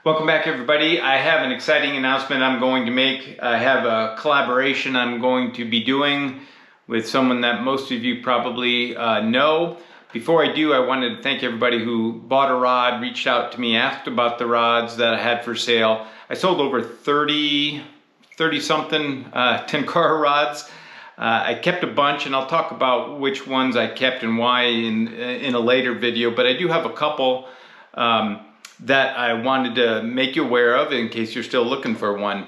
Welcome back, everybody. I have an exciting announcement I'm going to make. I have a collaboration I'm going to be doing with someone that most of you probably know. Before I do, I wanted to thank everybody who bought a rod, reached out to me, asked about the rods that I had for sale. I sold over 30 something Tenkara rods. I kept a bunch, and I'll talk about which ones I kept and why in a later video, but I do have a couple that I wanted to make you aware of in case you're still looking for one.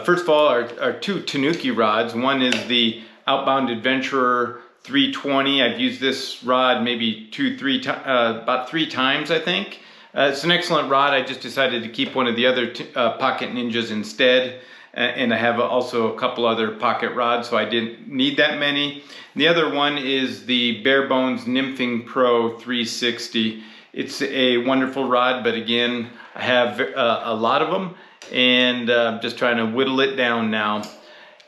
First of all, our two Tanuki rods. One is the Outbound Adventurer 320. I've used this rod maybe about three times, I think. It's an excellent rod. I just decided to keep one of the other Pocket Ninjas instead. And I have also a couple other pocket rods, so I didn't need that many. The other one is the Bare Bones Nymphing Pro 360. It's a wonderful rod, but again, I have a lot of them, and I'm just trying to whittle it down now.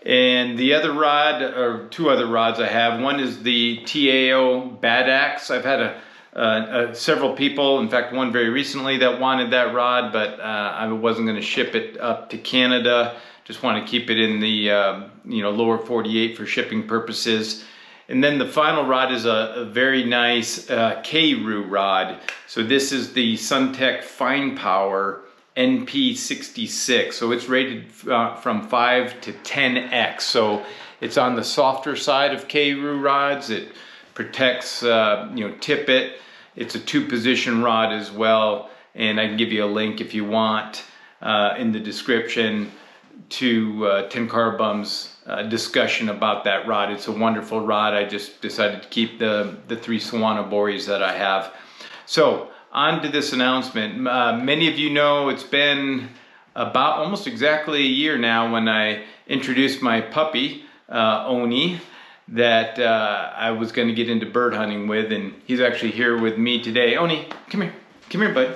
And the other rod, or two other rods I have, one is the TAO Bad Axe. I've had several people, in fact one very recently, that wanted that rod, but I wasn't going to ship it up to Canada. Just want to keep it in the lower 48 for shipping purposes. And then the final rod is a very nice K-Roo rod. So this is the Suntech Fine Power NP66. So it's rated from 5 to 10X. So it's on the softer side of K-Roo rods. It protects, tippet. It's a two-position rod as well. And I can give you a link if you want in the description to Tenkara Bum's discussion about that rod. It's a wonderful rod. I just decided to keep the three Swannaboris that I have. So on to this announcement. Many of you know it's been about almost exactly a year now when I introduced my puppy, Oni, that I was going to get into bird hunting with, and he's actually here with me today. Oni, come here, bud.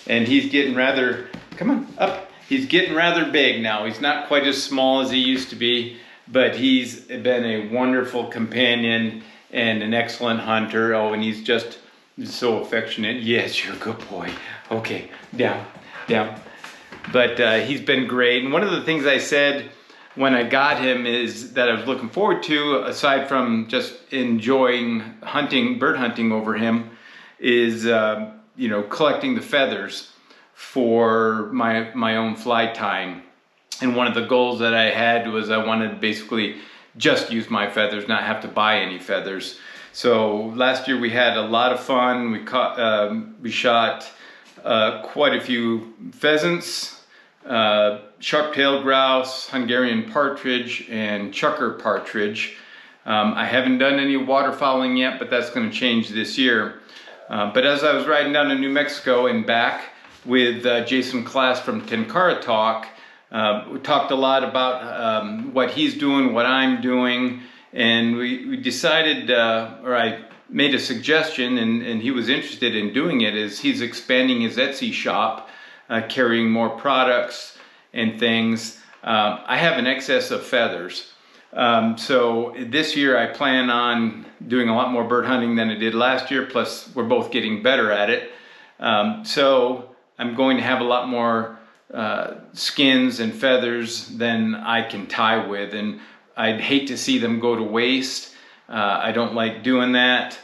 And he's getting rather, come on, up. He's getting rather big now. He's not quite as small as he used to be, but he's been a wonderful companion and an excellent hunter. Oh, and he's just so affectionate. Yes, you're a good boy. Okay, down. But he's been great. And one of the things I said when I got him is that I was looking forward to, aside from just enjoying bird hunting over him, is collecting the feathers for my own fly tying. And one of the goals that I had was I wanted to basically just use my feathers, not have to buy any feathers. So last year we had a lot of fun. We shot quite a few pheasants, sharp-tailed grouse, Hungarian partridge, and chucker partridge. I haven't done any waterfowling yet, but that's going to change this year. But as I was riding down to New Mexico and back with Jason Class from Tenkara Talk, we talked a lot about what he's doing, what I'm doing, and we decided, or I made a suggestion, and he was interested in doing it, is he's expanding his Etsy shop, carrying more products and things. I have an excess of feathers. So this year I plan on doing a lot more bird hunting than I did last year, plus we're both getting better at it. So I'm going to have a lot more skins and feathers than I can tie with, and I'd hate to see them go to waste. I don't like doing that,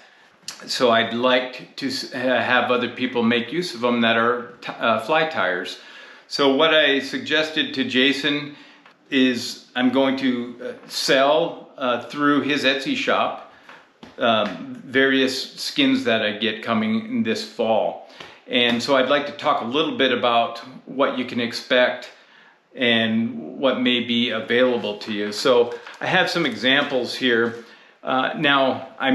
so I'd like to have other people make use of them that are fly tyers. So what I suggested to Jason is I'm going to sell through his Etsy shop various skins that I get coming this fall. And so I'd like to talk a little bit about what you can expect and what may be available to you. So I have some examples here. Now I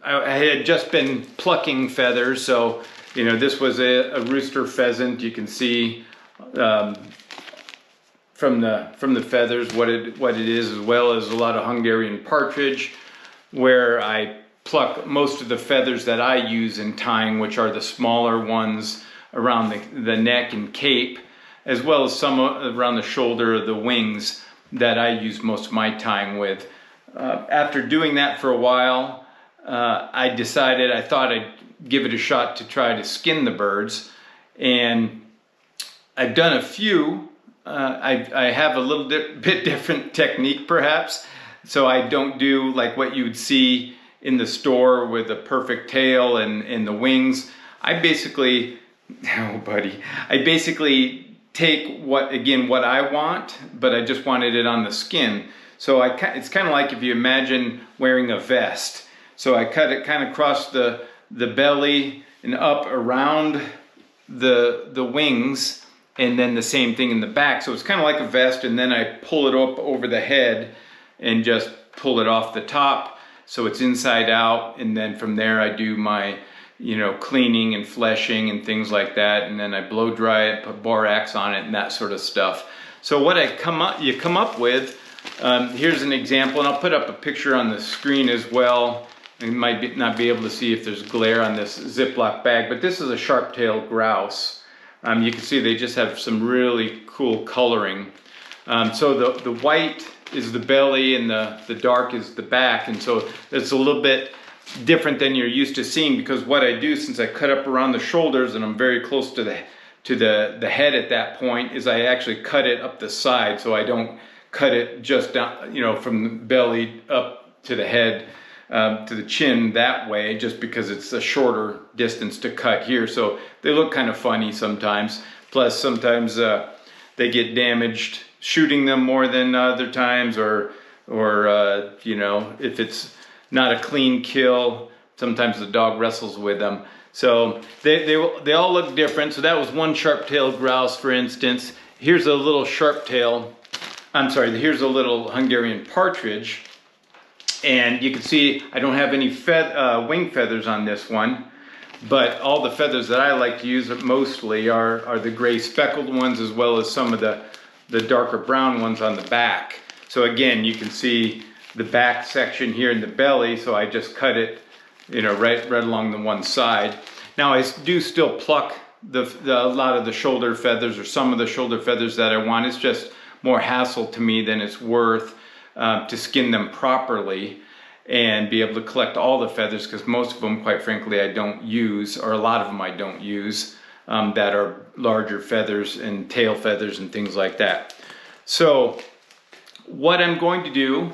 had just been plucking feathers, so this was a rooster pheasant. You can see from the feathers what it is, as well as a lot of Hungarian partridge, where I pluck most of the feathers that I use in tying, which are the smaller ones around the neck and cape, as well as some around the shoulder of the wings that I use most of my tying with. After doing that for a while, I thought I'd give it a shot to try to skin the birds. And I've done a few. I have a little bit different technique perhaps. So I don't do like what you would see in the store with a perfect tail and the wings. I basically, oh buddy, I basically take what I want, but I just wanted it on the skin. So it's kind of like if you imagine wearing a vest. So I cut it kind of across the belly and up around the wings, and then the same thing in the back. So it's kind of like a vest, and then I pull it up over the head and just pull it off the top so it's inside out, and then from there I do my cleaning and fleshing and things like that, and then I blow dry it, put borax on it and that sort of stuff. So what you come up with, here's an example, and I'll put up a picture on the screen as well. You might not be able to see if there's glare on this Ziploc bag, but this is a sharp-tailed grouse. You can see they just have some really cool coloring. So the white is the belly and the dark is the back, and so it's a little bit different than you're used to seeing, because what I do, since I cut up around the shoulders and I'm very close to the head at that point, is I actually cut it up the side, so I don't cut it just down, from the belly up to the head, to the chin that way, just because it's a shorter distance to cut here. So they look kind of funny sometimes. Plus sometimes they get damaged shooting them more than other times, or if it's not a clean kill, sometimes the dog wrestles with them. So they all look different. So that was one sharp-tailed grouse, for instance. Here's a little sharp-tail, here's a little Hungarian partridge. And you can see I don't have any wing feathers on this one, but all the feathers that I like to use mostly are the gray speckled ones, as well as some of the darker brown ones on the back. So again, you can see the back section here in the belly, so I just cut it right along the one side. Now I do still pluck a lot of the shoulder feathers, or some of the shoulder feathers that I want. It's just more hassle to me than it's worth to skin them properly and be able to collect all the feathers, because most of them, quite frankly, I don't use, or a lot of them I don't use, that are larger feathers and tail feathers and things like that. So what I'm going to do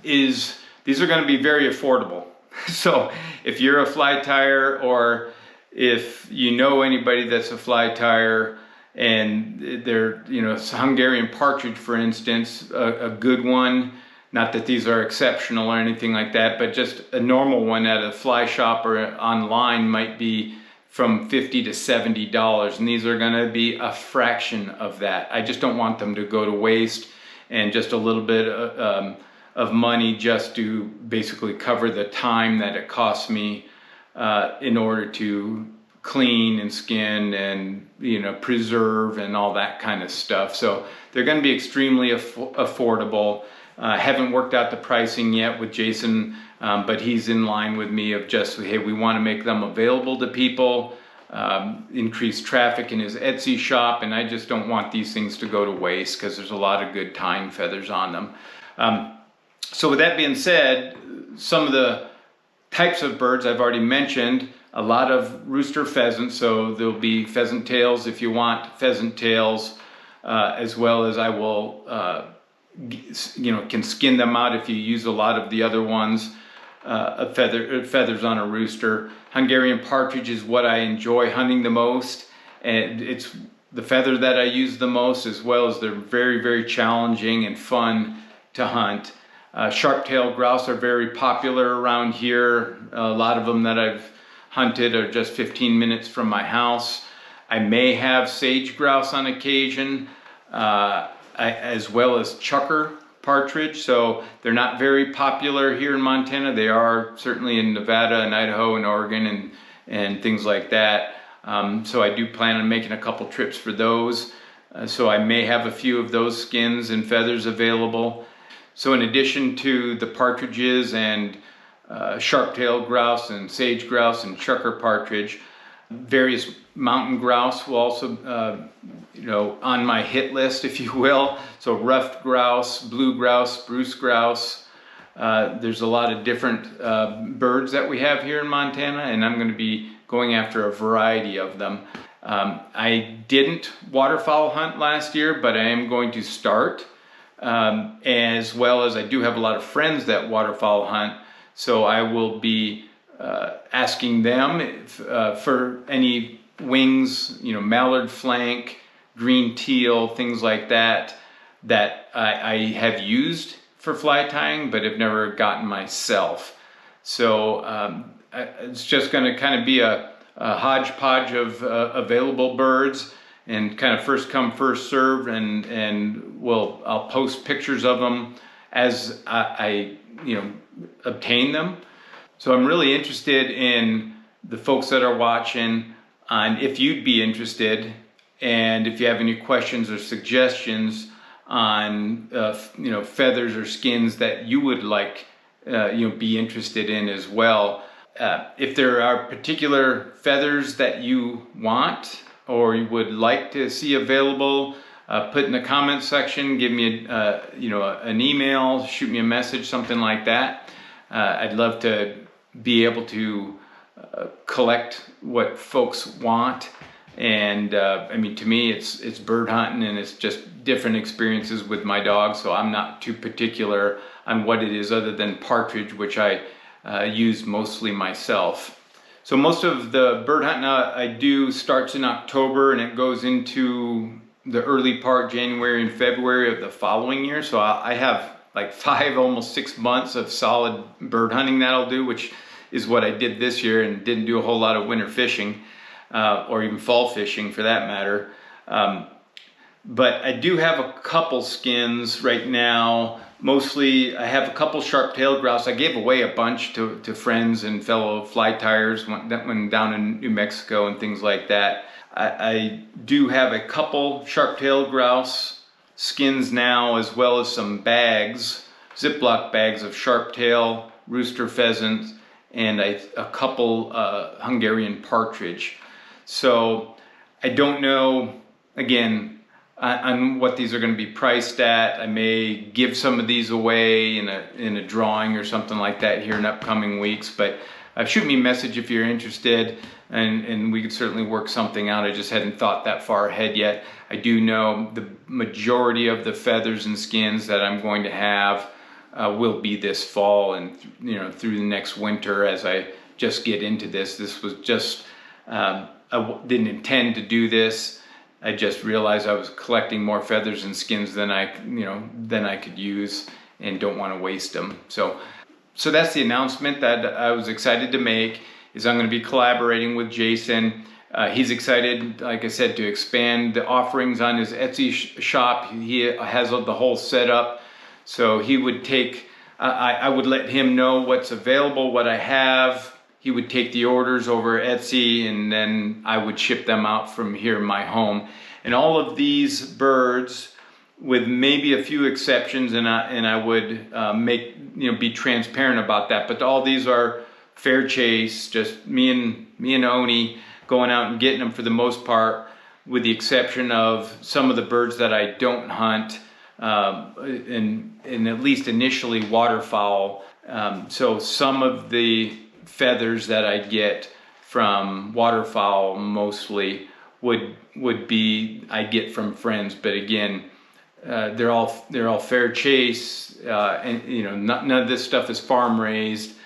is, these are going to be very affordable. So if you're a fly tyer, or if you know anybody that's a fly tyer, and they're, Hungarian partridge, for instance, a good one, not that these are exceptional or anything like that, but just a normal one at a fly shop or online might be from $50 to $70, and these are going to be a fraction of that. I just don't want them to go to waste, and just a little bit of money just to basically cover the time that it costs me in order to clean and skin and preserve and all that kind of stuff. So they're going to be extremely affordable. Haven't worked out the pricing yet with Jason, but he's in line with me of just, hey, we want to make them available to people, increase traffic in his Etsy shop, and I just don't want these things to go to waste, because there's a lot of good tying feathers on them. So with that being said, some of the types of birds I've already mentioned. A lot of rooster pheasants, so there'll be pheasant tails if you want pheasant tails, as well as I will, can skin them out if you use a lot of the other ones, feathers on a rooster. Hungarian partridge is what I enjoy hunting the most, and it's the feather that I use the most, as well as they're very, very challenging and fun to hunt. Sharp-tailed grouse are very popular around here. A lot of them that I've hunted are just 15 minutes from my house. I may have sage grouse on occasion, as well as chucker partridge. So they're not very popular here in Montana. They are certainly in Nevada and Idaho and Oregon and things like that. So I do plan on making a couple trips for those. So I may have a few of those skins and feathers available. So in addition to the partridges and sharp-tailed grouse and sage grouse and chucker partridge, various mountain grouse will also, on my hit list, if you will. So ruffed grouse, blue grouse, spruce grouse. There's a lot of different birds that we have here in Montana, and I'm going to be going after a variety of them. I didn't waterfowl hunt last year, but I am going to start, as well as I do have a lot of friends that waterfowl hunt, so I will be asking them if, for any wings, you know, mallard flank, green teal, things like that, that I have used for fly tying, but have never gotten myself. So it's just going to kind of be a hodgepodge of available birds, and kind of first come first serve, and I'll post pictures of them as I you know, obtain them. So I'm really interested in the folks that are watching, on if you'd be interested, and if you have any questions or suggestions on you know, feathers or skins that you would like you know, be interested in as well. If there are particular feathers that you want or you would like to see available, put in the comment section, give me you know, an email, shoot me a message, something like that. I'd love to be able to collect what folks want. And I mean, to me, it's bird hunting, and it's just different experiences with my dog, so I'm not too particular on what it is other than partridge, which I use mostly myself. So most of the bird hunting I do starts in October, and it goes into the early part, January and February of the following year. So I have like 5, almost 6 months of solid bird hunting that I'll do, which is what I did this year, and didn't do a whole lot of winter fishing. Or even fall fishing for that matter. But I do have a couple skins right now. Mostly I have a couple sharp-tailed grouse. I gave away a bunch to friends and fellow fly tyers that went down in New Mexico and things like that. I do have a couple sharp-tailed grouse skins now, as well as some bags, Ziploc bags of sharp-tail, rooster pheasant, and a couple Hungarian partridge. So I don't know, again, on what these are going to be priced at. I may give some of these away in a drawing or something like that here in upcoming weeks, but shoot me a message if you're interested, and we could certainly work something out. I just hadn't thought that far ahead yet. I do know the majority of the feathers and skins that I'm going to have will be this fall, and you know, through the next winter as I just get into this. This was just I didn't intend to do this. I just realized I was collecting more feathers and skins than I could use, and don't want to waste them. So that's the announcement that I was excited to make. Is I'm going to be collaborating with Jason. He's excited, like I said, to expand the offerings on his Etsy shop. He has the whole setup. So he would take, I would let him know what's available, what I have. He would take the orders over Etsy, and then I would ship them out from here in my home. And all of these birds, with maybe a few exceptions, and I would be transparent about that. But all these are fair chase, just me and Oni going out and getting them for the most part, with the exception of some of the birds that I don't hunt, and at least initially waterfowl. So some of the feathers that I get from waterfowl mostly would be I get from friends, but again, they're all fair chase, and you know, none of this stuff is farm raised.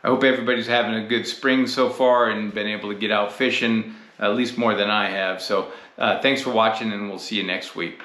I hope everybody's having a good spring so far and been able to get out fishing, at least more than I have. So thanks for watching, and we'll see you next week.